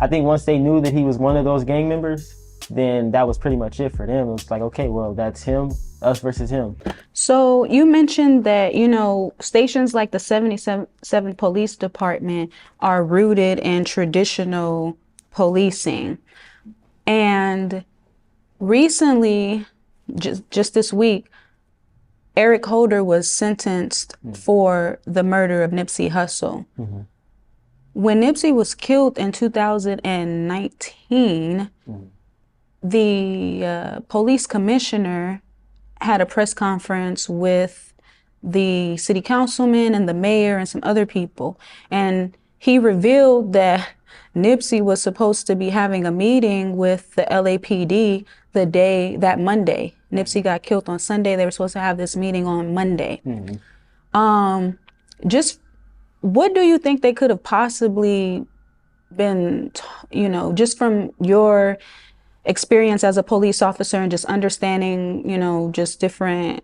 I think once they knew that he was one of those gang members, then that was pretty much it for them. It was like, okay, well, that's him, us versus him. So you mentioned that, stations like the 77th Police Department are rooted in traditional policing. And recently, just this week, Eric Holder was sentenced for the murder of Nipsey Hussle. Mm-hmm. When Nipsey was killed in 2019, the police commissioner had a press conference with the city councilman and the mayor and some other people. And he revealed that Nipsey was supposed to be having a meeting with the LAPD that Monday. Nipsey got killed on Sunday. They were supposed to have this meeting on Monday. Just what do you think they could have possibly been, just from your experience as a police officer and just understanding, just different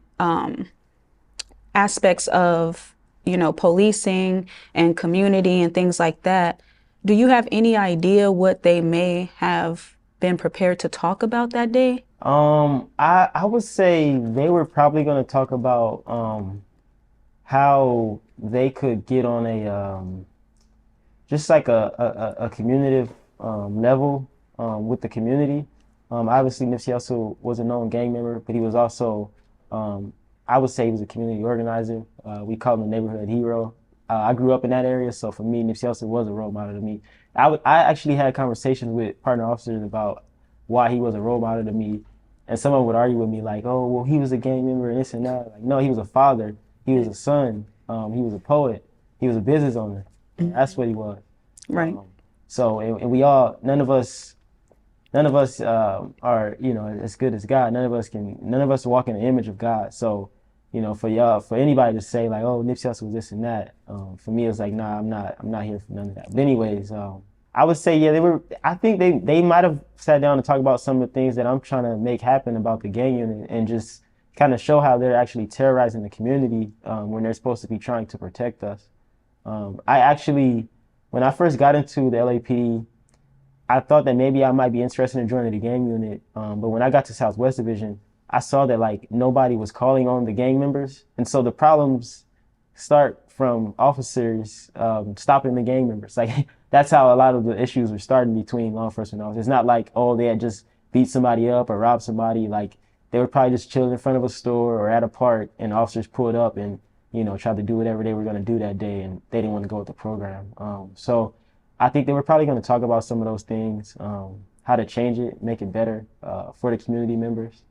aspects of, policing and community and things like that. Do you have any idea what they may have been prepared to talk about that day? I would say they were probably going to talk about how they could get on a just like a community level with the community. Obviously, Nipsey Hussle was a known gang member, but he was also, I would say he was a community organizer. We call him a neighborhood hero. I grew up in that area, so for me, Nipsey Hussle was a role model to me. I actually had conversations with partner officers about why he was a role model to me, and someone would argue with me like, oh, well, he was a gang member and this and that. Like, no, he was a father, he was a son, he was a poet, he was a business owner. That's what he was. Right. So, and we all, none of us are, as good as God. None of us walk in the image of God. So, for anybody to say like, oh, Nipsey Hussle was this and that, for me, it's like, nah, I'm not here for none of that. But anyways, I would say, yeah, I think they might have sat down and talked about some of the things that I'm trying to make happen about the gang unit and just kind of show how they're actually terrorizing the community, when they're supposed to be trying to protect us. When I first got into the LAPD, I thought that maybe I might be interested in joining the gang unit. But when I got to Southwest Division, I saw that like nobody was calling on the gang members. And so the problems start from officers stopping the gang members. Like that's how a lot of the issues were starting between law enforcement officers. It's not like, oh, they had just beat somebody up or robbed somebody. Like they were probably just chilling in front of a store or at a park and officers pulled up and, tried to do whatever they were going to do that day and they didn't want to go with the program. So I think they were probably going to talk about some of those things, how to change it, make it better for the community members,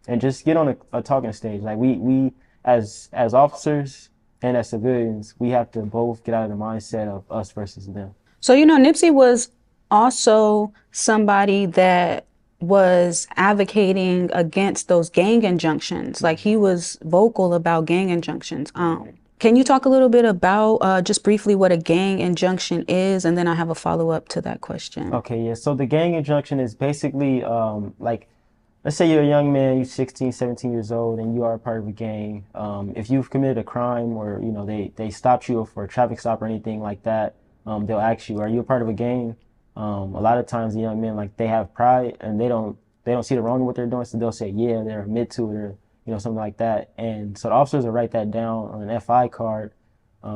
and just get on a talking stage. Like we as officers and as civilians, we have to both get out of the mindset of us versus them. So, Nipsey was also somebody that was advocating against those gang injunctions. Like he was vocal about gang injunctions. Can you talk a little bit about just briefly what a gang injunction is? And then I have a follow-up to that question. Okay, yeah. So the gang injunction is basically like, let's say you're a young man, you're 16, 17 years old, and you are a part of a gang. If you've committed a crime or, they stopped you for a traffic stop or anything like that, they'll ask you, are you a part of a gang? A lot of times the young men, like they have pride and they don't see the wrong in what they're doing. So they'll say, yeah, they're admit to it or, something like that. And so the officers will write that down on an FI card.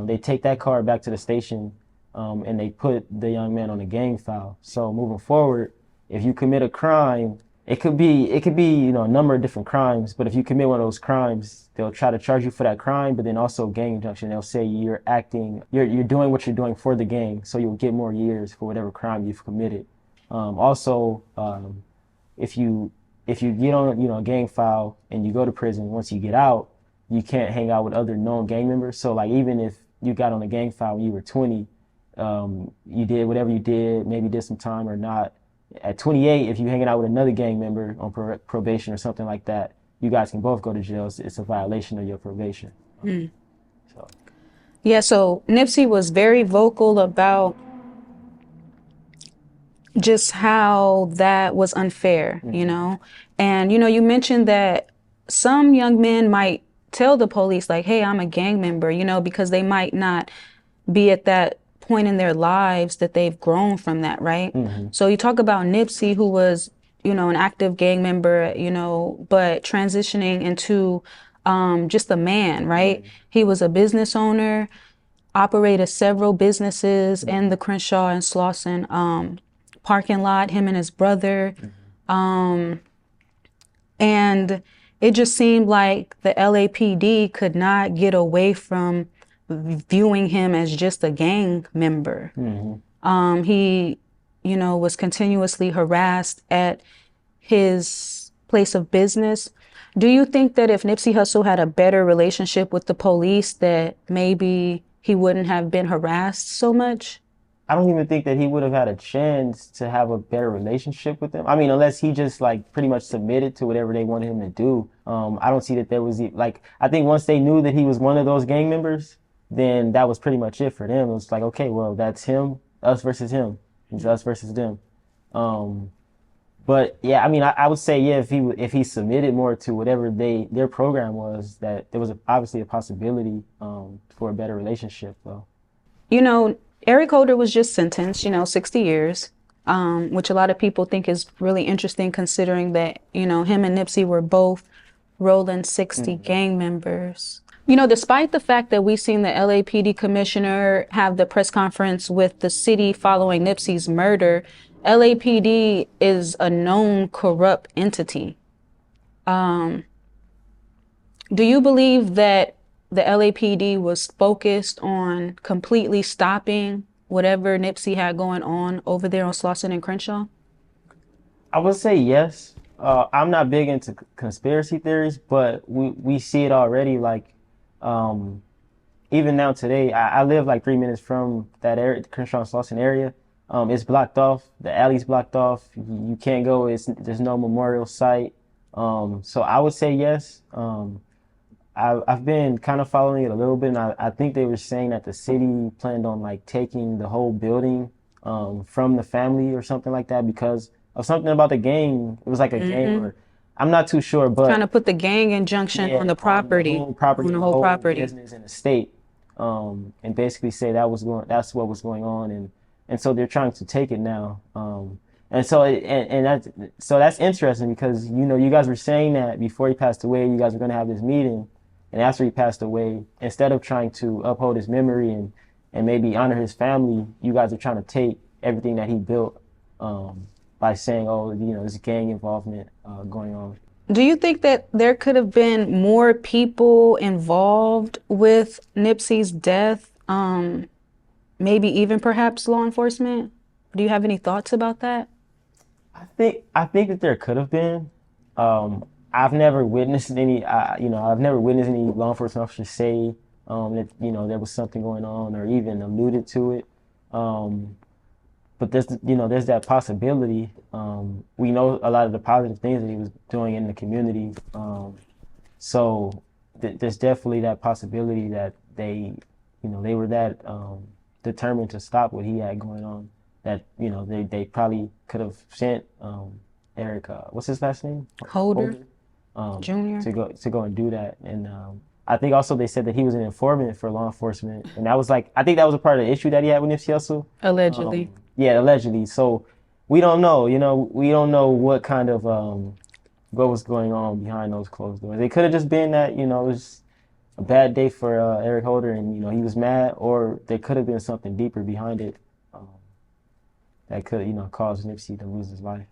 They take that card back to the station and they put the young man on a gang file. So moving forward, if you commit a crime, it could be, a number of different crimes, but if you commit one of those crimes, they'll try to charge you for that crime, but then also gang injunction. They'll say you're doing what you're doing for the gang, so you'll get more years for whatever crime you've committed. If you get on, a gang file and you go to prison, once you get out, you can't hang out with other known gang members. So like, even if you got on a gang file when you were 20, you did whatever you did, maybe did some time or not. At 28, if you're hanging out with another gang member on probation or something like that, you guys can both go to jail. It's a violation of your probation. So. Yeah, so Nipsey was very vocal about just how that was unfair, And, you mentioned that some young men might tell the police like, hey, I'm a gang member, because they might not be at that point in their lives that they've grown from that, right? So you talk about Nipsey, who was, an active gang member, but transitioning into just a man, right? He was a business owner, operated several businesses in the Crenshaw and Slauson parking lot, him and his brother. And it just seemed like the LAPD could not get away from viewing him as just a gang member. He, was continuously harassed at his place of business. Do you think that if Nipsey Hussle had a better relationship with the police, that maybe he wouldn't have been harassed so much? I don't even think that he would have had a chance to have a better relationship with them. I mean, unless he just like pretty much submitted to whatever they wanted him to do. I don't see that there was like, I think once they knew that he was one of those gang members, then that was pretty much it for them. It was like, okay, well, that's him, us versus him, it's us versus them. But yeah, I mean, I would say, yeah, if he submitted more to whatever their program was, that there was obviously a possibility for a better relationship, though. Eric Holder was just sentenced, 60 years, which a lot of people think is really interesting considering that, him and Nipsey were both rolling 60 gang members. Despite the fact that we've seen the LAPD commissioner have the press conference with the city following Nipsey's murder, LAPD is a known corrupt entity. Do you believe that the LAPD was focused on completely stopping whatever Nipsey had going on over there on Slauson and Crenshaw? I would say yes. I'm not big into conspiracy theories, but we see it already. Like, even now today, I live like 3 minutes from that area, the Crenshaw and Slauson area. It's blocked off. The alley's blocked off. You can't go. There's no memorial site. So I would say yes. I've been kind of following it a little bit, and I think they were saying that the city planned on like taking the whole building from the family or something like that because of something about the gang. It was like a gang, or I'm not too sure, but trying to put the gang injunction on the property, on the whole property, business in the state, and basically say that's what was going on, and so they're trying to take it now. And so that's interesting because you guys were saying that before he passed away, you guys were going to have this meeting. And after he passed away, instead of trying to uphold his memory and maybe honor his family, you guys are trying to take everything that he built by saying, oh, there's gang involvement going on. Do you think that there could have been more people involved with Nipsey's death? Maybe even perhaps law enforcement? Do you have any thoughts about that? I think that there could have been. I've never witnessed any, I've never witnessed any law enforcement officers say that, there was something going on or even alluded to it. But there's that possibility. We know a lot of the positive things that he was doing in the community. So there's definitely that possibility that they were that determined to stop what he had going on. That, they probably could have sent Eric, what's his last name? Holder. Junior. To go and do that. And I think also they said that he was an informant for law enforcement. And that was I think that was a part of the issue that he had with Nipsey Hussle. Allegedly. Yeah, allegedly. So we don't know, we don't know what kind of, what was going on behind those closed doors. It could have just been that, it was a bad day for Eric Holder and, he was mad, or there could have been something deeper behind it that could, cause Nipsey to lose his life.